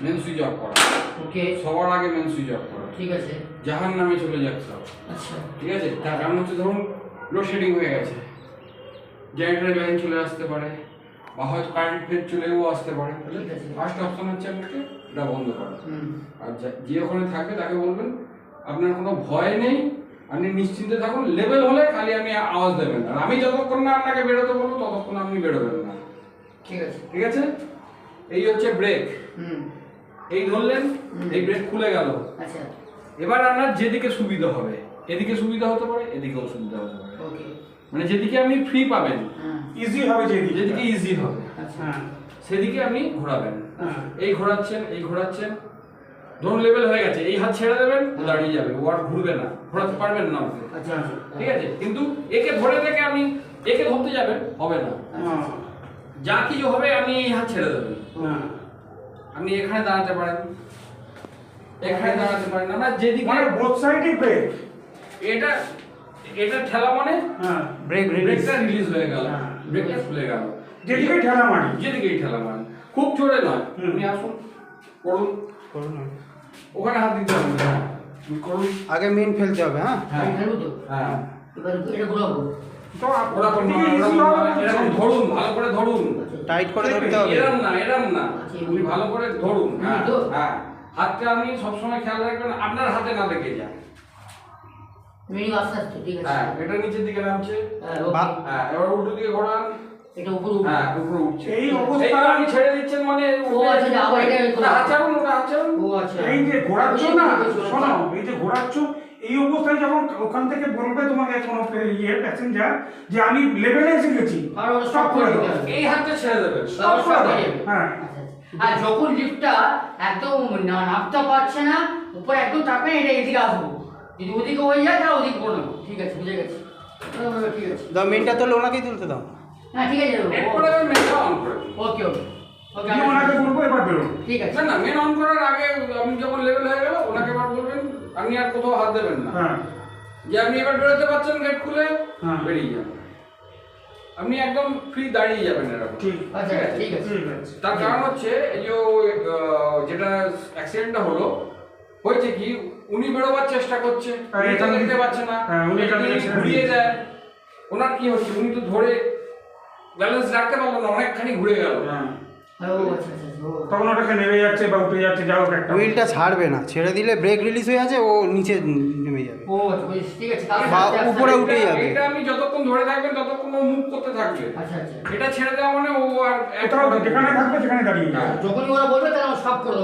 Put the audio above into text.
Main switch off করা। ওকে, সবার আগে মেন সুইচ অফ করা। ঠিক আছে। জাহান্নামে চলে যাচ্ছে সব। আচ্ছা, ঠিক আছে, তার কারণ হচ্ছে ধরুন লোডশেডিং হয়ে গেছে, জেনারেটরের লাইন চলে আসতে পারে, বা হয়তো কারেন্ট ফেজ চলেও আসতে পারে। ঠিক আছে। ফার্স্ট অপশন হচ্ছে আপনাকে এটা বন্ধ করা। হুম, আর যে ওখানে থাকবে তাকে বলবেন আপনার কোনো ভয় নেই, আপনি নিশ্চিন্তে থাকুন, লেভেল হলে খালি আপনি আওয়াজ দেবেন। আর আমি যতক্ষণ না আপনাকে বেরোতে বলবো ততক্ষণ আপনি বেরোবেন না। ঠিক আছে। ঠিক আছে, এই হচ্ছে ব্রেক। হুম, এই ধরলেন, এই ব্রেক খুলে গেল। আচ্ছা, এবার আপনার যেদিকে সুবিধা হবে, এদিকে সুবিধা হতে পারে, এদিকেও সুবিধা হতে পারে। ওকে, মানে যেদিকে আপনি ফ্রি পাবেন, হ্যাঁ, ইজি হবে যেদিকে ইজি হবে, আচ্ছা, হ্যাঁ সেদিকে আপনি ঘোরাবেন। হ্যাঁ এই ঘোরাচ্ছেন, এই ঘোরাচ্ছেন, ধরুন লেভেল হয়ে গেছে, এই হাত ছেড়ে দেবেন, ও দাঁড়িয়ে যাবে, ও আর ঘুরবে না, ঘোরাতে পারবেন না ওকে। আচ্ছা, আচ্ছা, ঠিক আছে, কিন্তু একে ধরে রেখে আপনি একে ধরতে যাবেন, হবে না। হ্যাঁ যা কিছু হবে আপনি এই হাত ছেড়ে দেবেন, হ্যাঁ আপনি এখানে দাঁড়াতে পারেন, এখানে দাঁড়াতে পারেন। আমরা যেদিকে মানে বোথ সাইডই ব্রেক। এটা এটা ঠেলা মানে হ্যাঁ ব্রেকটা রিলিজ হয়ে গেল, হ্যাঁ। ব্রেকটা খুলে গেল। যেদিকে ঠেলা মারি। যেদিকেই ঠেলা মানে খুব জোরে নয়। আপনি আসুন, করুন, ওখানে হাত দিতে হবে। হ্যাঁ, করুন। আগে মেন ফেলতে হবে। হ্যাঁ, আমি ফেলবো তো? হ্যাঁ, এবার এটা ঘুরাবো। তো ওরা করুন, এরকম ধরুন, ভালো করে ধরুন। টাইট করে ধরতে হবে। এরম না, এরম না, আচ্ছা, আপনি ভালো করে ধরুন। হ্যাঁ, তো? হ্যাঁ, হাতটা আপনি সবসময় খেয়াল রাখবেন আপনার হাতে না লেগে যায়। মিনিং আস্তে আস্তে, ঠিক আছে। হ্যাঁ, এটা নিচের দিকে নামছে। হ্যাঁ, ওকে। হ্যাঁ, এবার উল্টো দিকে ঘোরান। এটা উপরে উঠবে। হ্যাঁ, উপরে উঠছে। এই এই অবস্থায় আপনি ছেড়ে দিচ্ছেন মানে ও আচ্ছা, আচ্ছা, আবার এটা ওটা হাত ছাড়ুন, ওটা হাত ছাড়ুন। ও আচ্ছা, এই যে ঘোরাচ্ছ না, শোনো, শোনো, এই যে ঘোরাচ্ছ, এই অবস্থায় যখন ওখান থেকে বলবে তোমাকে কোনো প্যাসেঞ্জার যে আমি লেভেলে এসে গেছি, আর ওটা স্টপ করে দাও। এই হাতটা ছেড়ে দেবেন। স্টপ করে দাও। হ্যাঁ আচ্ছা, আচ্ছা। আর যখন লিফটটা একদম নামতে পারছে না, উপরে একদম চাপে, এটা এদিকে আসবো। যদি ওদিকে হয়ে যায় তাহলে ওদিকে করে নেবো। ঠিক আছে, বুঝে গেছি। ঠিক আছে। দাও মেনটা তুলে ওনাকেই তুলতে দাও। হ্যাঁ, ঠিক আছে। এরপরে আমি মেনটা অন করে দিই। ওকে, ওকে, ওকে, দিয়ে ওনাকে বলবো এবার বেরোন। ঠিক আছে। না না, মেন অন করার আগে আপনি যখন লেভেল হয়ে গেল ওনাকে এবার বলবেন আপনি আর কোথাও হাত দেবেন না। হ্যাঁ যে আপনি এবার বেরোতে পারছেন, গেট খুলে হ্যাঁ। বেরিয়ে যান, আপনি একদম ফ্রি দাঁড়িয়ে যাবেন এরকম। ঠিক আচ্ছা, ঠিক আছে। ঠিক আছে। তার কারণ হচ্ছে এই যে যেটা অ্যাক্সিডেন্টটা হয়েছে কি, উনি বেরোবার চেষ্টা করছে, হ্যাঁ, উনি এটা এটা দেখতে পাচ্ছে না, হ্যাঁ, উনি এটা উনি দেখতে ঘুরিয়ে পাচ্ছেন। দেয়। ওনার কি হচ্ছে, উনি তো ধরে ব্যালেন্স রাখতে পারলো না, অনেকখানি ঘুরে গেল। হ্যাঁ ও আচ্ছা, আচ্ছা, ও। তখন ওটাকে নেমে যাচ্ছে বা উঠে যাচ্ছে, যা হোক একটা। হুইলটা ছাড়বে না, ছেড়ে দিলে ব্রেক রিলিজ হয়ে আছে, ও নিচে নেমে যাবে। ও আচ্ছা, বুঝেছি, ঠিক আছে। তাহলে বা আস্তে আস্তে উপরে আস্তে- উঠেই যাবে। এটা আপনি যতক্ষণ ধরে থাকবেন ততক্ষণ ও মুভ করতে থাকবে। আচ্ছা, আচ্ছা। এটা ছেড়ে দেওয়া মানে ও আর কোথাও যেখানে থাকবে সেখানে দাঁড়িয়ে যাবে। হ্যাঁ। যখনই ওরা বলবে তাহলে আমরা সব করে দেবো।